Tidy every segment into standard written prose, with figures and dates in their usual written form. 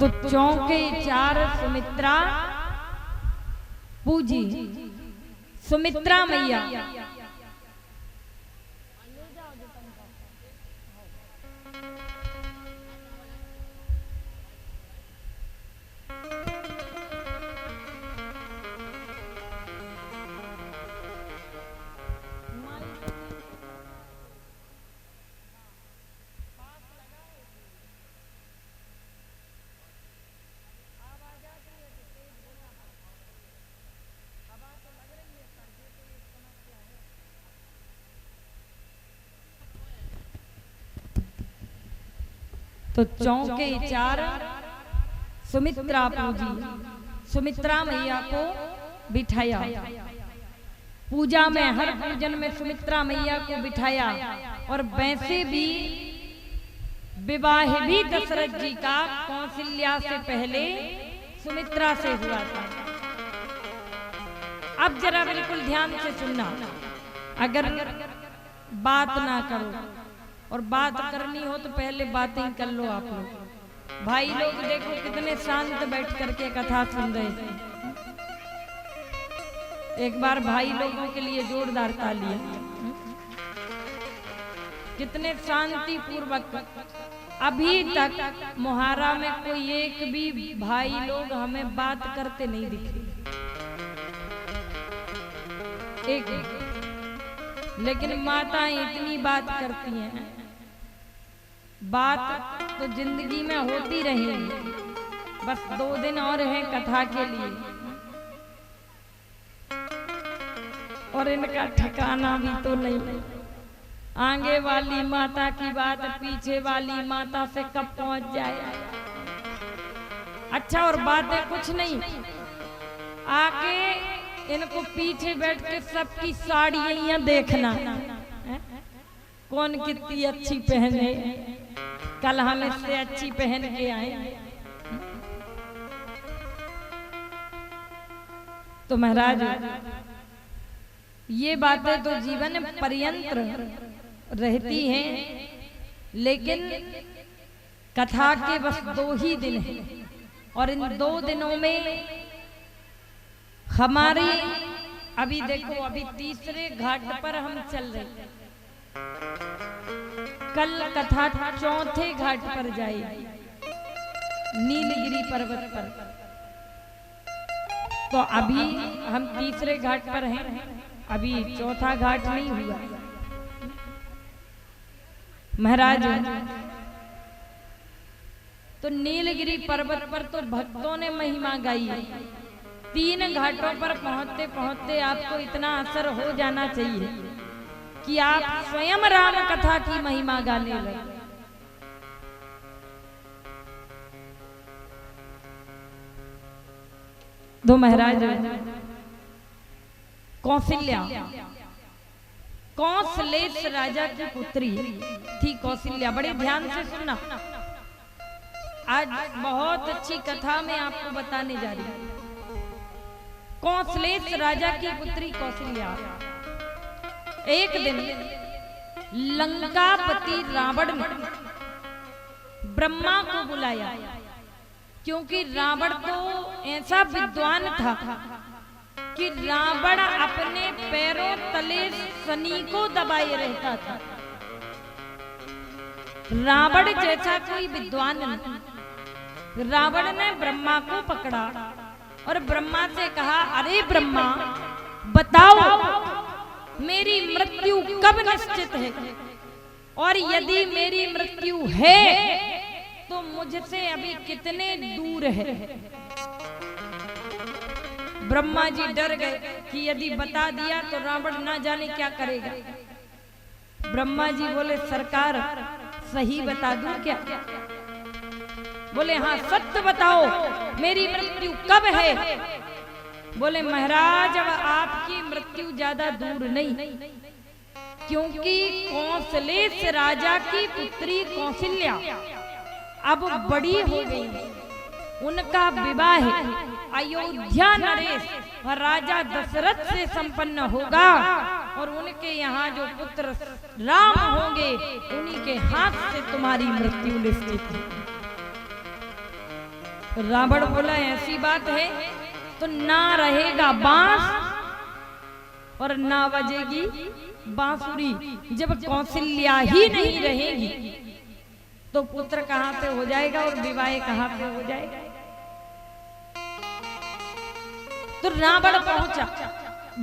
तो चौके चार सुमित्रा पूजी। सुमित्रा मैया तो चौके चार सुमित्रा पूजी। सुमित्रा मैया को बिठाया पूजा में, हर पूजन में सुमित्रा मैया को बिठाया। और वैसे भी विवाह भी दशरथ जी का कौशल्या से पहले सुमित्रा से हुआ था। अब जरा बिल्कुल ध्यान से सुनना, अगर बात ना करो और बात करनी हो तो पहले बातें कर लो। आप लोग भाई लोग देखो कितने शांत बैठ करके कथा सुन रहे थे। एक बार भाई लोगों के लिए जोरदार तालियां। कितने शांति पूर्वक, अभी तक मुहारा में कोई एक भी भाई लोग हमें बात करते नहीं दिखे, एक। लेकिन माताएं इतनी बात करती हैं। बात तो जिंदगी में होती रहेगी, बस 2 दिन और हैं कथा के लिए, और इनका ठिकाना भी तो नहीं। आगे वाली माता की बात पीछे वाली माता से कब पहुंच जाए। अच्छा, और बातें कुछ नहीं, आके इनको पीछे बैठ के सबकी साड़ियां देखना, कौन कितनी अच्छी पहने, कल हम इससे अच्छी पहन के आए। तो महाराज ये बातें तो जीवन पर्यंत रहती हैं, लेकिन कथा के बस 2 ही दिन हैं। और इन 2 दिनों में हमारी, अभी देखो, अभी तीसरे घाट पर हम चल रहे हैं। कल कथा 4थे घाट पर जाएगी, नीलगिरी पर्वत पर। तो अभी हम तीसरे घाट पर हैं, अभी 4था घाट नहीं हुआ। महाराज तो नीलगिरी पर्वत पर तो भक्तों ने महिमा गाई। 3 घाटों पर पहुंचते पहुंचते आपको इतना असर हो जाना चाहिए कि आप स्वयं राम कथा की महिमा गाने लगे। दो महाराज कौशल्या, कौशलेश राजा की पुत्री थी कौशल्या। बड़े ध्यान से सुनना, आज बहुत अच्छी कथा में आपको बताने जा रही हूं। कौशलेश राजा की पुत्री कौशल्या। एक दिन लंकापति रावण ने ब्रह्मा को बुलाया, क्योंकि रावण तो ऐसा विद्वान था कि रावण अपने पैरों तले शनि को दबाए रहता था। रावण जैसा कोई विद्वान नहीं। रावण ने ब्रह्मा को पकड़ा और ब्रह्मा से कहा, अरे ब्रह्मा बताओ मेरी मृत्यु कब निश्चित है, और यदि मेरी मृत्यु है तो मुझसे अभी कितने दूर है। ब्रह्मा जी डर गए कि यदि बता दिया तो रावण ना जाने क्या करेगा। ब्रह्मा जी बोले, सरकार सही बता दूं क्या? बोले, हाँ सत्य बताओ, मेरी मृत्यु कब है? बोले, महाराज अब आपकी मृत्यु ज्यादा दूर नहीं, क्योंकि कौशलेश राजा की पुत्री कौशल्या अब बड़ी हो गई। उनका विवाह अयोध्या नरेश और राजा दशरथ से संपन्न होगा, और उनके यहाँ जो पुत्र राम होंगे उन्हीं के हाथ से तुम्हारी मृत्यु निश्चित है। रावण बोला ऐसी बात है तो ना रहेगा बांस और ना बजेगी बांसुरी। जब कौशल्या ही नहीं रहेगी तो पुत्र कहां से हो जाएगा और विवाह कहां से हो जाएगा। तो रावण पहुंचा।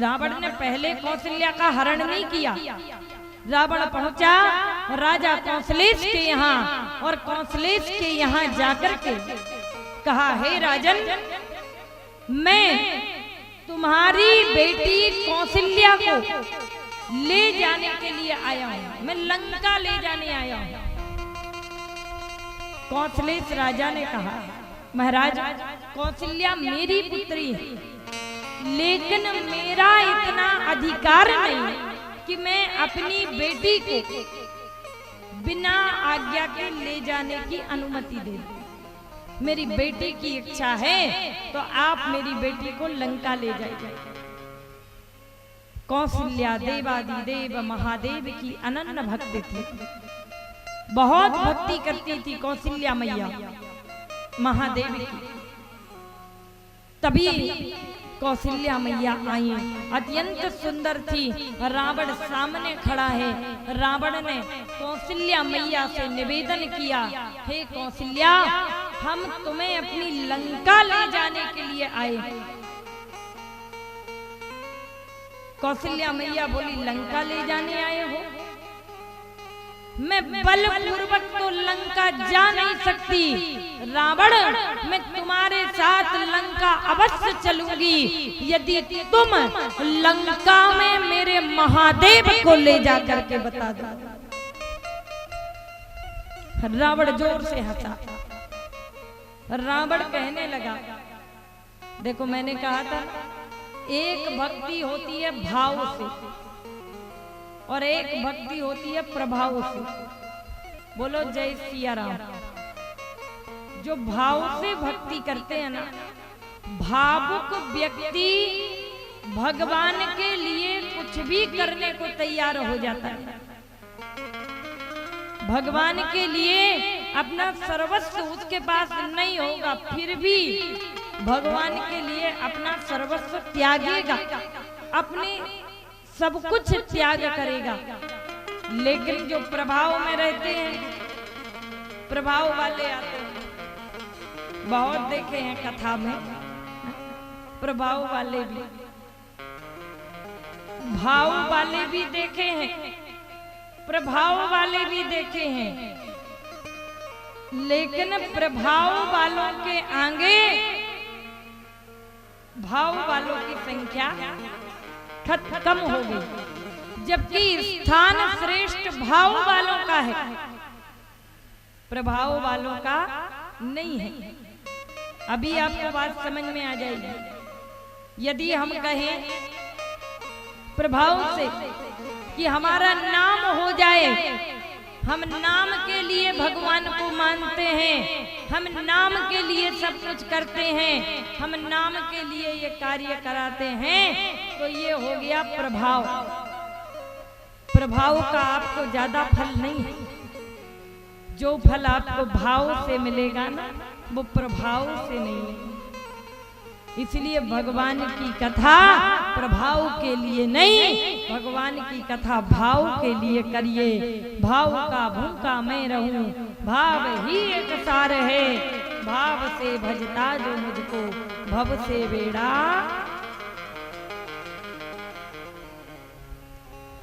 रावण ने पहले कौशल्या का हरण नहीं किया। रावण पहुंचा राजा कौशलेश के यहाँ और कौशलेश के यहाँ जाकर के कहा, हे राजन, मैं तुम्हारी बेटी कौशल्या को ले जाने के लिए आया हूं, मैं लंका ले जाने आया हूं। कौशलेश राजा ने कहा, महाराज कौशल्या मेरी पुत्री है, लेकिन मेरा इतना अधिकार नहीं कि मैं अपनी बेटी को बिना आज्ञा के ले जाने की अनुमति दे दूं। मेरी बेटी की इच्छा है तो आप मेरी बेटी को लंका ले जाइए। कौशल्या देवादिदेव महादेव की अनन्य भक्त थी, बहुत भक्ति करती थी कौशल्या मैया महादेव की। तभी कौशल्या मैया आई, अत्यंत सुंदर थी। रावण सामने खड़ा है। रावण ने कौशल्या मैया से निवेदन किया, हे कौशल्या, हम तुम्हें अपनी लंका ले जाने के लिए आए। कौशल्या मैया बोली, लंका ले जाने आए हो? मैं बलपूर्वक तो लंका जा नहीं सकती। रावण, मैं तुम्हारे साथ लंका अवश्य चलूंगी यदि तुम लंका में मेरे महादेव को ले जा करके बता दो। रावण जोर से हंसा। रावण कहने लगा, देखो मैंने कहा था एक भक्ति होती है भाव से और एक भक्ति होती है प्रभाव से। बोलो जय सिया राम। जो भाव से भक्ति करते हैं ना, भावुक व्यक्ति भगवान के लिए कुछ भी करने को तैयार हो जाता है। भगवान के लिए अपना सर्वस्व उसके पास नहीं होगा, फिर भी भगवान के लिए अपना सर्वस्व त्यागेगा, अपने सब कुछ त्याग करेगा। लेकिन जो प्रभाव में रहते हैं, प्रभाव वाले आते हैं, बहुत देखे हैं कथा में, प्रभाव वाले भी, भाव वाले भी देखे हैं, प्रभाव वाले भी देखे हैं। लेकिन प्रभाव वालों के आगे भाव वालों की संख्या कम हो गई, जबकि स्थान श्रेष्ठ भाव वालों का है, प्रभाव वालों का नहीं है। अभी आपको बात समझ में आ जाएगी। यदि हम कहें प्रभाव से कि हमारा नाम हो जाए, हम नाम के लिए भगवान को मानते हैं, हम नाम के लिए सब कुछ करते हैं, हम नाम के लिए ये कार्य कराते हैं, तो ये हो गया प्रभाव। प्रभाव का आपको ज्यादा फल नहीं है। जो फल आपको भाव से मिलेगा ना, वो प्रभाव से नहीं मिलेगा। इसलिए भगवान की कथा प्रभाव के लिए नहीं, भगवान की कथा भाव के लिए करिए। भाव का भूखा मैं रहूं, भाव ही एक सार है, भाव से भजता जो मुझको, भव से बेड़ा।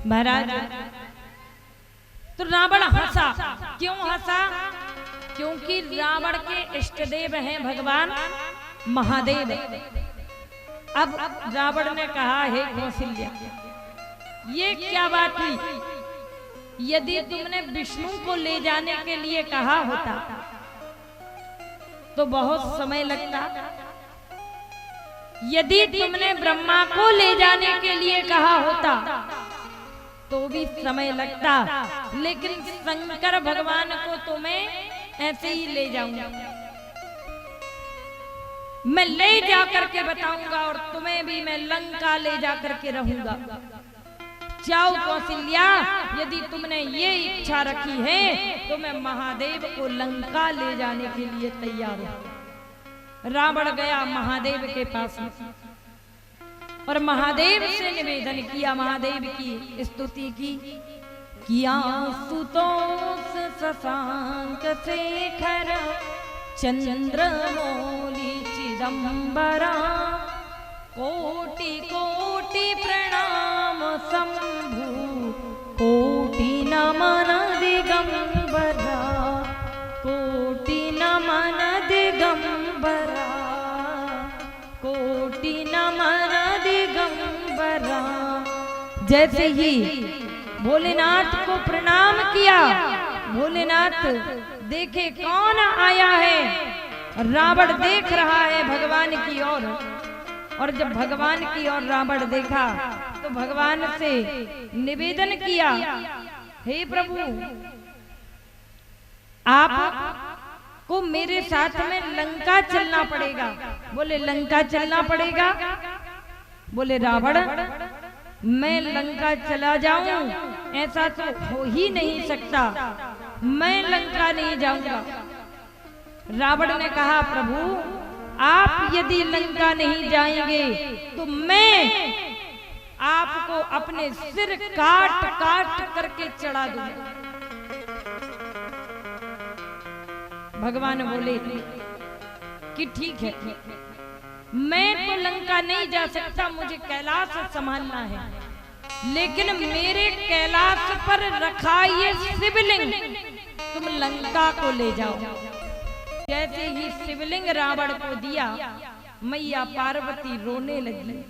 महाराज, तो रावण हंसा। क्यों हंसा? क्योंकि रावण के इष्ट देव हैं भगवान महादेव। अब रावण ने कहा, हे कौशल्या, ये क्या बात हुई? यदि तुमने विष्णु को ले जाने के लिए कहा होता तो बहुत समय लगता। यदि तुमने ब्रह्मा को ले जाने के लिए कहा होता तो भी समय लगता। लेकिन शंकर भगवान को तो मैं ऐसे ही ले जाऊंगा, मैं ले जा करके बताऊंगा और तुम्हें भी मैं लंका ले जा करके रहूंगा। जाओ कौशल्या, यदि तुमने ये इच्छा रखी है तो मैं महादेव को लंका ले जाने के लिए तैयार हूं। रावण गया महादेव के पास में और महादेव से निवेदन किया, महादेव की स्तुति की। किया सुतोष शशांक शेखर चंद्रमौली चिदंबरा, कोटि कोटि प्रणाम शंभु कोटि नमन दिगंबरा, कोटि नमन दिगंबरा, कोटि नमन दिगंबरा। जैसे ही भोलेनाथ को प्रणाम किया, भोलेनाथ देखे कौन आया है। रावण देख रहा है भगवान की ओर, और जब भगवान की ओर रावण देखा तो भगवान से निवेदन किया, हे प्रभु आप को मेरे साथ में लंका चलना पड़ेगा। बोले लंका चलना पड़ेगा? बोले रावण मैं लंका चला जाऊं ऐसा तो हो ही नहीं सकता, मैं लंका नहीं जाऊंगा। रावण ने कहा प्रभु आप यदि लंका नहीं जाएंगे तो मैं आपको अपने सिर काट काट करके चढ़ा दूंगा। भगवान बोले कि ठीक है, मैं तो लंका नहीं जा सकता, मुझे कैलाश संभालना है, लेकिन मेरे कैलाश पर रखा ये शिवलिंग तुम लंका को ले जाओ। जैसे ही शिवलिंग रावण को दिया, मैया पार्वती रोने लगी।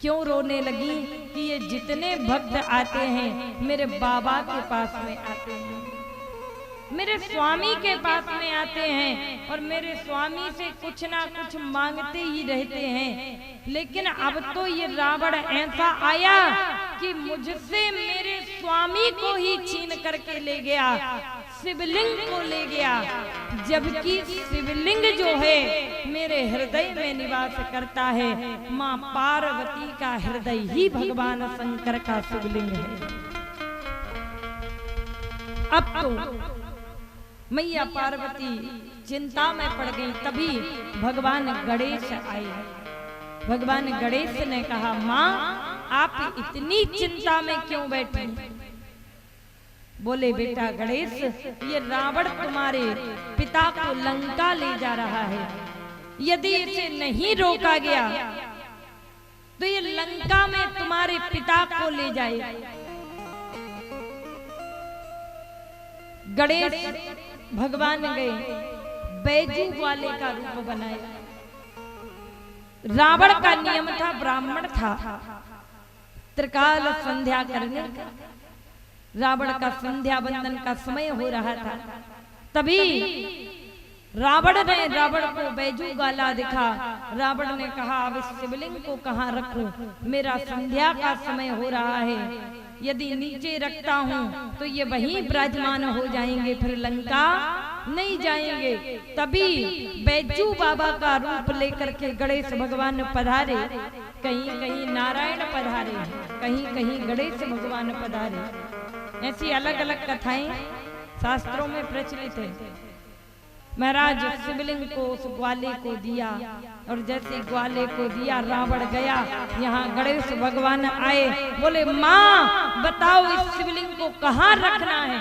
क्यों रोने लगी? कि ये जितने भक्त आते हैं मेरे बाबा के पास में आते हैं, मेरे स्वामी के पास में आते हैं और मेरे स्वामी से कुछ ना कुछ मांगते ही रहते हैं, लेकिन अब तो ये रावण ऐसा आया कि मुझसे मेरे स्वामी को ही छीन करके ले गया, शिवलिंग को ले गया, जबकि शिवलिंग जो है मेरे हृदय में निवास करता है। माँ पार्वती का हृदय ही भगवान शंकर का शिवलिंग है। अब तो मैया पार्वती चिंता में पड़ गई। तभी भगवान गणेश आए। भगवान गणेश ने कहा माँ आप इतनी चिंता में क्यों बैठी? बोले बेटा गणेश, ये रावण तुम्हारे पिता को लंका ले जा रहा है, यदि इसे नहीं रोका गया तो ये लंका में तुम्हारे पिता को ले जाए। गणेश भगवान गए, बैजू वाले का रूप बनाया। रावण का नियम था, ब्राह्मण था, त्रिकाल संध्या करने का। रावण का संध्या बंदन का समय हो रहा था, तभी रावण को बैजू गाला दिखा। रावण ने कहा अब इस शिवलिंग को कहाँ रखूं, मेरा संध्या का समय हो रहा है, यदि नीचे रखता हूँ तो ये वहीं विराजमान हो जाएंगे, फिर लंका नहीं जाएंगे। तभी बैजू बाबा का रूप लेकर के गणेश भगवान पधारे। कहीं कहीं नारायण पधारे, कहीं कहीं गणेश भगवान पधारे। ऐसी अलग अलग कथाएं शास्त्रों में प्रचलित है। महाराज शिवलिंग को उस ग्वाले को दिया, और जैसे ग्वाले को दिया रावण गया। यहाँ गणेश भगवान आए, बोले माँ बताओ इस शिवलिंग को कहाँ रखना है।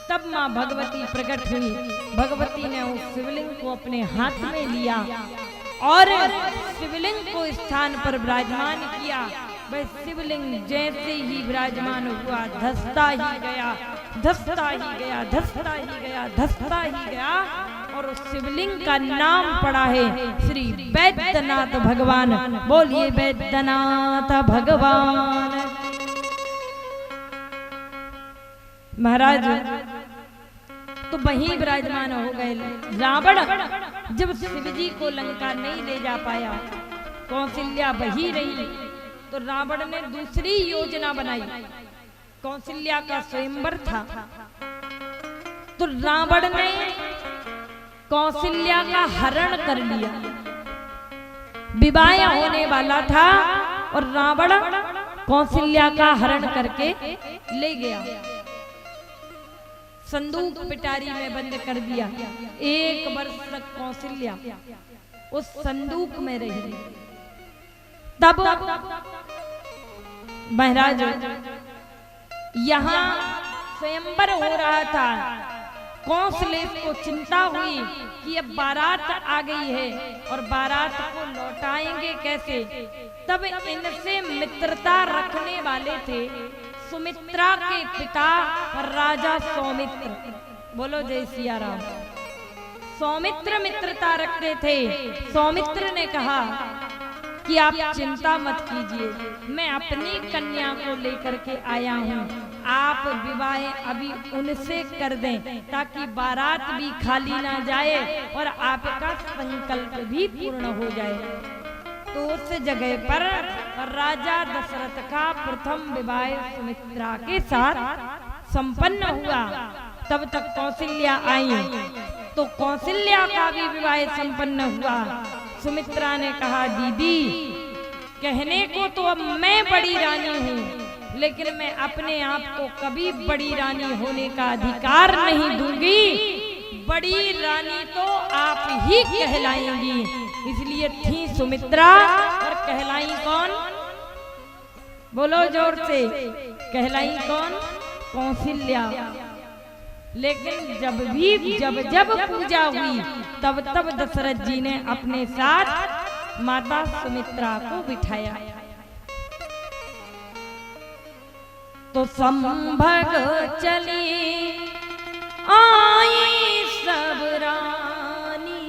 तब माँ भगवती प्रकट हुई। भगवती ने उस शिवलिंग को अपने हाथ में लिया और शिवलिंग को स्थान पर विराजमान किया। वह शिवलिंग जैसे ही विराजमान हुआ धसता ही गया, धसता ही गया, धसता ही गया, धसता ही गया, और उस शिवलिंग का नाम पड़ा है श्री वैद्यनाथ भगवान। बोलिए वैद्यनाथ भगवान। महाराज तो वहीं विराजमान हो गए। रावण जब शिव जी को लंका नहीं ले जा पाया, कौशल्या वही रही, तो रावण ने दूसरी योजना बनाई। कौशल्या का स्वयंवर था, तो रावण ने कौशल्या का हरण कर लिया। विवाह होने वाला था और रावण कौशल्या का हरण करके ले गया। संदूक पिटारी में बंद कर दिया। 1 वर्ष तक कौशल्या उस संदूक में रही। तब महाराज यहाँ स्वयंवर हो रहा था। कौशलेश को चिंता हुई कि अब बारात आ गई है और बारात को लौटाएंगे कैसे। तब इनसे मित्रता रखने वाले थे सुमित्रा के पिता राजा सौमित्र। बोलो जय सिया राम। सौमित्र मित्रता रखते थे। सौमित्र ने कहा कि आप चिंता मत कीजिए, मैं अपनी कन्या को लेकर के आया हूँ। आप विवाह अभी उनसे कर दें ताकि बारात भी खाली ना जाए और आपका संकल्प भी पूर्ण हो जाए। तो उस जगह पर राजा दशरथ का प्रथम विवाह सुमित्रा के साथ संपन्न हुआ। तब तक कौशल्या आई तो कौशल्या का भी विवाह संपन्न हुआ। सुमित्रा ने कहा दीदी, कहने को तो अब मैं बड़ी रानी हूँ, लेकिन मैं अपने आप को कभी बड़ी रानी होने का अधिकार नहीं दूंगी। बड़ी रानी तो आप ही कहलाएंगी। इसलिए थी सुमित्रा और कहलाई कौन? बोलो जोर से, कहलाई कौन? कौशल्या। लेकिन जब पूजा हुई तब दशरथ जी ने अपने साथ माता सुमित्रा को बिठाया। तो संभग चली आई सब रानी।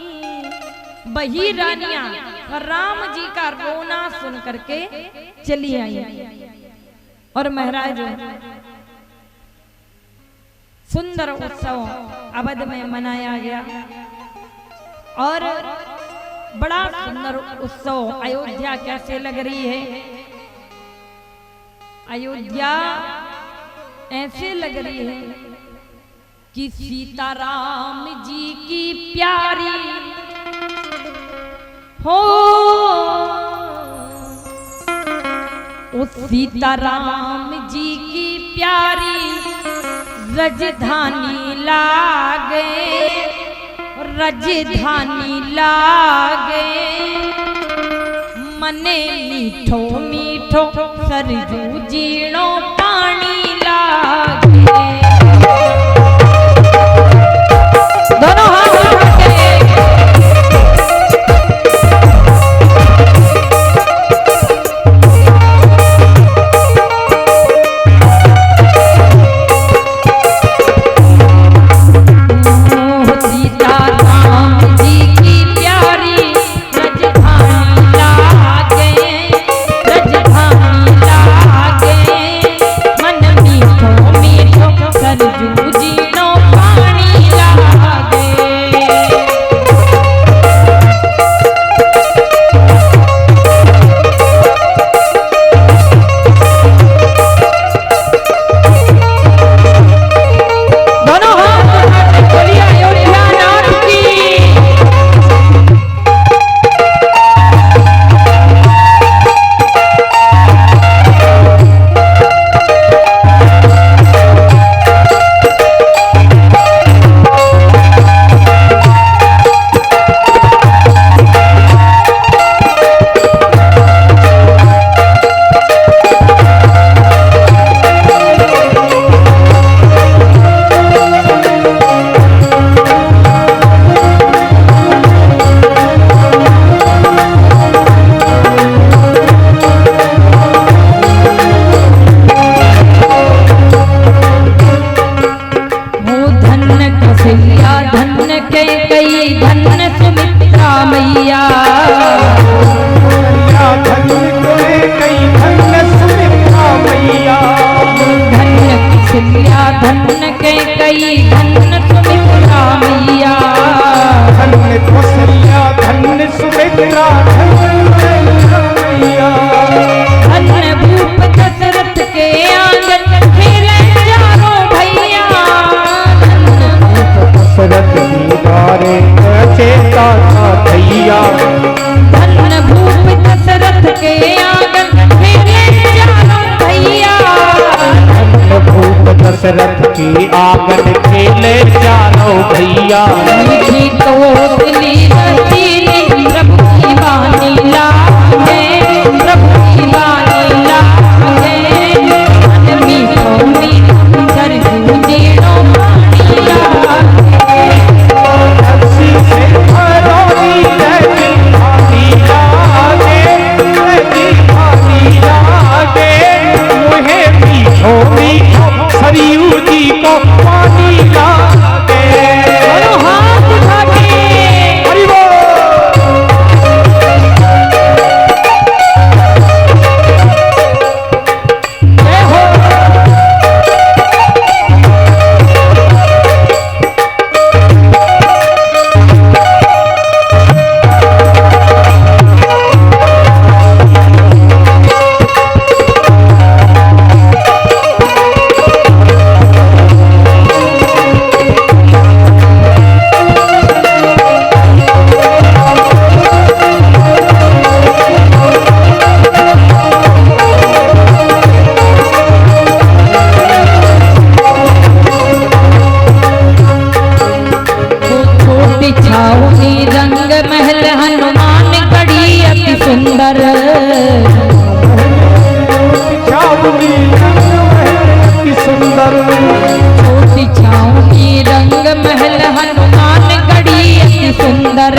वही रानियां राम जी का रोना सुन करके चली आई। और महाराज सुंदर उत्सव अवध में मनाया गया और बड़ा सुंदर उत्सव। अयोध्या कैसे लग रही है? अयोध्या ऐसे लग रही है कि सीताराम जी की प्यारी हो। उस सीताराम जी की प्यारी राजधानी लागे, राजधानी लागे। मने मीठो मीठो सरजू जीणो पानी लागे। दोनों हाथ उठाके दशरथ की आंगन खेले पानिया मीठी कोसली रसीली प्रभु की वाणी लागे, प्रभु की वाणी लागे। मन मीठो मीठो सरजू जीणो पानी लागे। रस्सी से भरोनी रहती पानी लागे, रहती पानी लागे। मुहे मीठो मीठो सरयू जी को पानी लागे। दोनों हाथ उठा के हरि बोल। जय हो। छोटी छावनी रंग महल हनुमान गढ़ी अति सुंदर। छावनी रंग महल अति सुंदर। छोटी छावनी रंग महल हनुमान गढ़ी अति सुंदर।